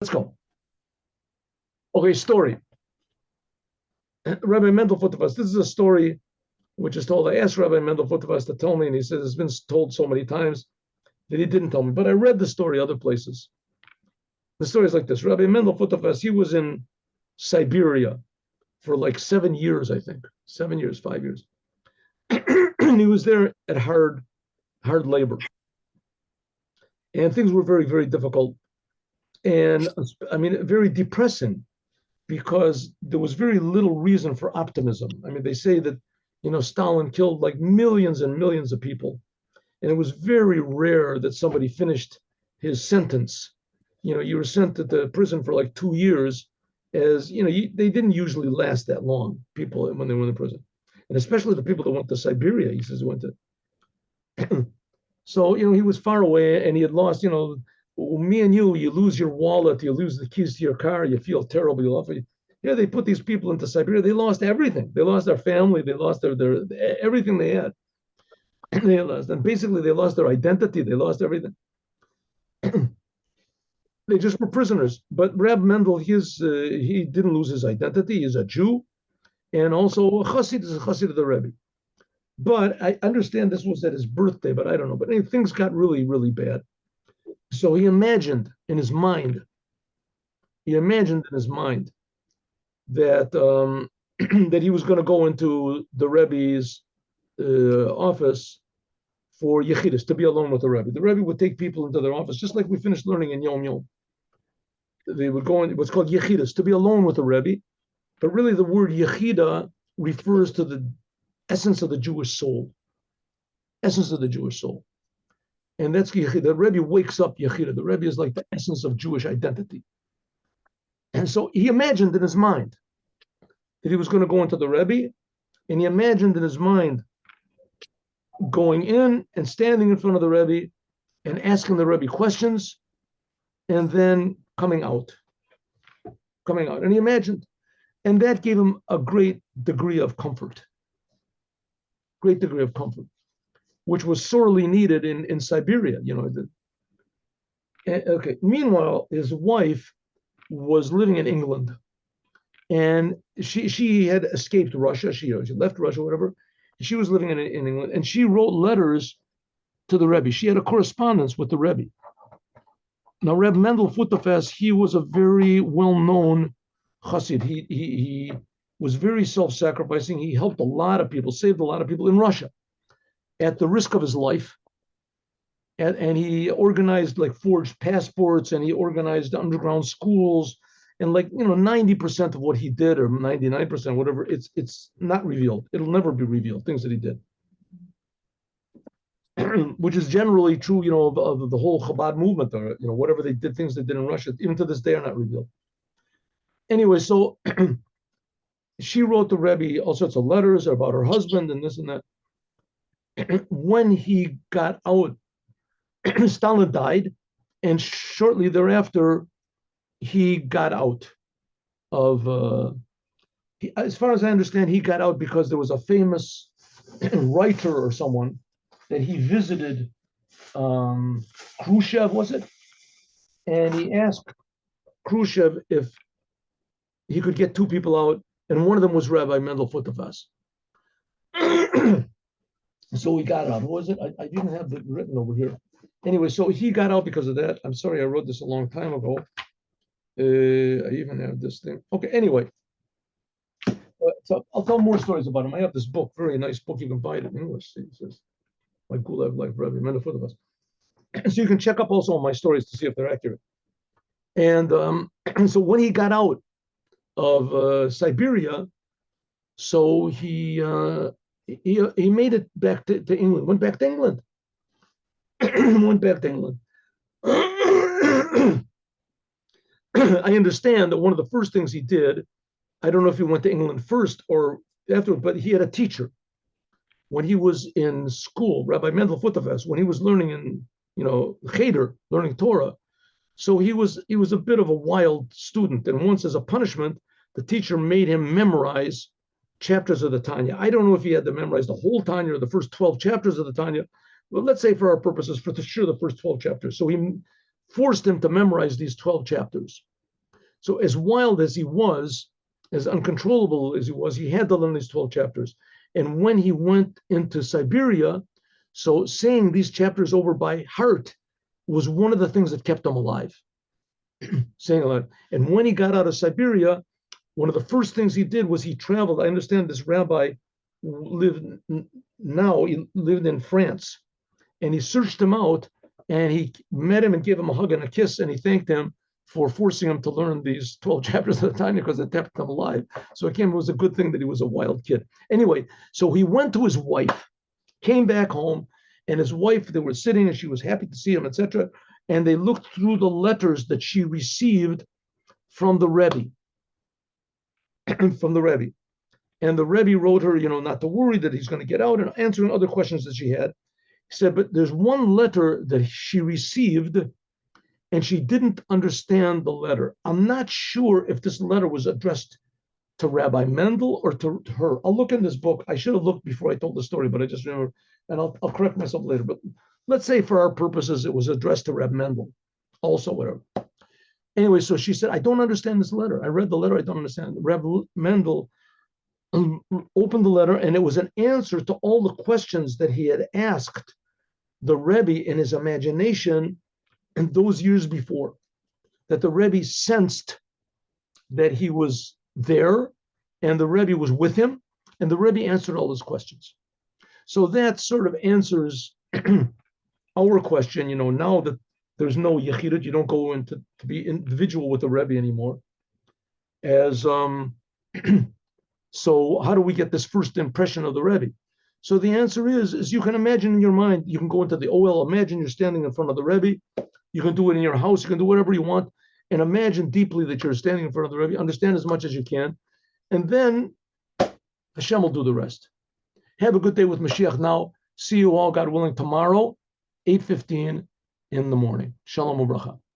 Let's go. Okay, story. Rabbi Mendel Futerfass. This is a story which is told. I asked Rabbi Mendel Futerfass to tell me, and he says it's been told so many times that he didn't tell me. But I read the story other places. The story is like this: Rabbi Mendel Futerfass, he was in Siberia for like 7 years, I think. 7 years, 5 years. And he was there at hard labor. And things were very, very difficult. And I mean, very depressing, because there was very little reason for optimism. I mean, they say that, Stalin killed like millions and millions of people. And it was very rare that somebody finished his sentence. You were sent to the prison for like 2 years, as, they didn't usually last that long, people, when they went in prison. And especially the people that went to Siberia, he says, went to. So, he was far away, and he had lost, me and you lose your wallet, you lose the keys to your car, you feel terrible, you love it. Yeah, they put these people into Siberia, they lost everything. They lost their family, they lost their everything they had. They lost, and basically they lost their identity, they lost everything. They just were prisoners. But Reb Mendel, he didn't lose his identity. He's a Jew, and also a Chassid, is a Chassid of the Rebbe. But I understand this was at his birthday, but I don't know. But anyway, things got really, really bad. So he imagined in his mind that that he was going to go into the Rebbe's office for Yechidus, to be alone with the Rebbe. The Rebbe would take people into their office, just like we finished learning in Yom Yom. They would go in what's called Yechidus, to be alone with the Rebbe. But really the word Yechida refers to the essence of the Jewish soul. Essence of the Jewish soul. And that's Yechida. The Rebbe wakes up Yechida. The Rebbe is like the essence of Jewish identity. And so he imagined in his mind that he was going to go into the Rebbe, and he imagined in his mind going in and standing in front of the Rebbe and asking the Rebbe questions, and then coming out. And he imagined, and that gave him a great degree of comfort, which was sorely needed in Siberia. Okay. Meanwhile, his wife was living in England, and she had escaped Russia. She left Russia, whatever. She was living in England, and she wrote letters to the Rebbe. She had a correspondence with the Rebbe. Now, Reb Mendel Futerfass, he was a very well-known Chassid. He was very self-sacrificing. He helped a lot of people, saved a lot of people in Russia at the risk of his life. And he organized, like, forged passports, and he organized underground schools. And 90% of what he did, or 99%, whatever, it's not revealed. It'll never be revealed, things that he did. Which is generally true, of the whole Chabad movement, or, whatever they did, things they did in Russia, even to this day are not revealed. Anyway, so she wrote the Rebbe all sorts of letters about her husband and this and that. When he got out, Stalin died, and shortly thereafter, he got out of, as far as I understand, he got out because there was a famous writer or someone that he visited, Khrushchev, was it? And he asked Khrushchev if he could get 2 people out, and one of them was Rabbi Mendel Futerfass. So he got out. Who was it? I didn't have it written over here. Anyway, so he got out because of that. I'm sorry, I wrote this a long time ago. I even have this thing. Okay, anyway. So I'll tell more stories about him. I have this book, very nice book. You can buy it in English. It says, My Gulev Life, Rabbi Mendel Futerfass. So you can check up also on my stories to see if they're accurate. And so when he got out of Siberia, so he made it back to England, went back to England. I understand that one of the first things he did, I don't know if he went to England first or after, but he had a teacher. When he was in school, Rabbi Mendel Futerfass, when he was learning in, Cheder, learning Torah, so he was a bit of a wild student. And once, as a punishment, the teacher made him memorize chapters of the Tanya. I don't know if he had to memorize the whole Tanya or the first 12 chapters of the Tanya, but let's say for our purposes, for sure, the first 12 chapters. So he forced him to memorize these 12 chapters. So as wild as he was, as uncontrollable as he was, he had to learn these 12 chapters. And when he went into Siberia, so saying these chapters over by heart was one of the things that kept him alive. Saying a lot. And when he got out of Siberia, one of the first things he did was he traveled. I understand this rabbi lived in France, and he searched him out, and he met him and gave him a hug and a kiss, and he thanked him for forcing him to learn these 12 chapters at a time because it kept him alive. So again, it was a good thing that he was a wild kid. Anyway, so he went to his wife, came back home, and his wife, they were sitting and she was happy to see him, etc. And they looked through the letters that she received from the Rebbe. From the Rebbe. And the Rebbe wrote her, not to worry that he's going to get out, and answering other questions that she had. He said, but there's one letter that she received and she didn't understand the letter. I'm not sure if this letter was addressed to Rabbi Mendel or to her. I'll look in this book. I should have looked before I told the story, but I just remember, and I'll correct myself later. But let's say for our purposes, it was addressed to Rabbi Mendel, also whatever. Anyway, so she said, I don't understand this letter. I read the letter, I don't understand. Rabbi Mendel opened the letter, and it was an answer to all the questions that he had asked the Rebbe in his imagination in those years before, that the Rebbe sensed that he was there and the Rebbe was with him, and the Rebbe answered all those questions. So that sort of answers our question, now that there's no yechidut, you don't go into to be individual with the Rebbe anymore. As so how do we get this first impression of the Rebbe? So the answer is you can imagine in your mind, you can go into the OL, imagine you're standing in front of the Rebbe. You can do it in your house, you can do whatever you want, and imagine deeply that you're standing in front of the Rebbe, understand as much as you can, and then Hashem will do the rest. Have a good day with Mashiach now. See you all, God willing, tomorrow, 8:15 in the morning. Shalom u'bracha.